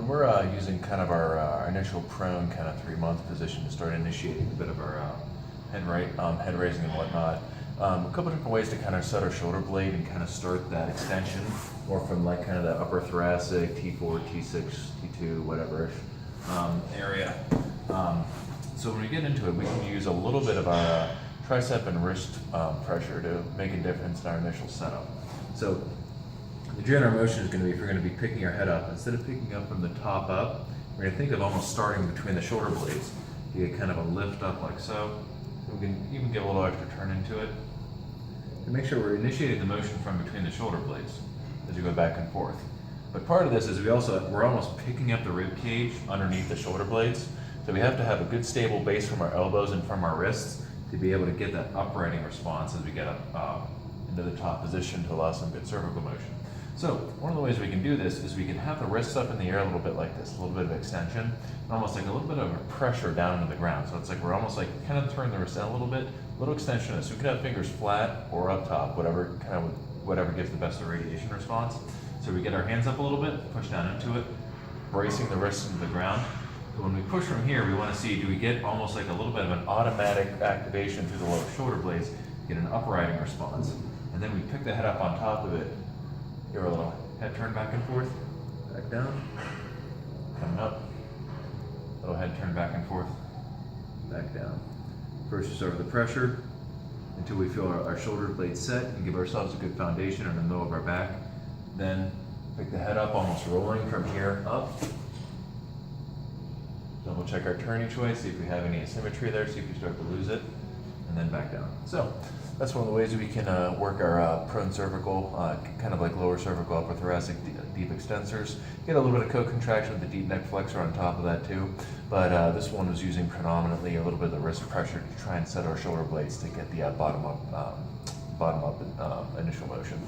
we're using kind of our initial prone kind of 3-month position to start initiating a bit of our head raising and whatnot, a couple different ways to kind of set our shoulder blade and kind of start that extension more from like kind of the upper thoracic, T4, T6, T2, whatever area. So when we get into it, we can use a little bit of our tricep and wrist pressure to make a difference in our initial setup. So the general motion is going to be, if we're going to be picking our head up, instead of picking up from the top up, we're going to think of almost starting between the shoulder blades. You get kind of a lift up like so. We can even give a little extra turn into it. And make sure we're initiating the motion from between the shoulder blades as you go back and forth. But part of this is we're almost picking up the rib cage underneath the shoulder blades. So we have to have a good stable base from our elbows and from our wrists to be able to get that uprighting response as we get up into the top position to allow some good cervical motion. So one of the ways we can do this is we can have the wrists up in the air a little bit like this, a little bit of extension, and almost like a little bit of a pressure down into the ground. So it's like we're almost like kind of turn the wrist down a little bit, a little extension. So we can have fingers flat or up top, whatever gives the best irradiation response. So we get our hands up a little bit, push down into it, bracing the wrists into the ground. So when we push from here, we want to see, do we get almost like a little bit of an automatic activation through the lower shoulder blades, get an uprighting response. And then we pick the head up on top of it. Give a little head turn back and forth, back down, coming up, little head turn back and forth, back down. First, just over the pressure until we feel our shoulder blades set and give ourselves a good foundation in the middle of our back. Then pick the head up, almost rolling from here up. Double check our turn each way, see if we have any asymmetry there, see if we start to lose it, and then back down. So that's one of the ways we can work our prone cervical, kind of like lower cervical, upper thoracic, deep extensors. Get a little bit of co-contraction with the deep neck flexor on top of that too. But this one was using predominantly a little bit of the wrist pressure to try and set our shoulder blades to get the bottom up initial motion.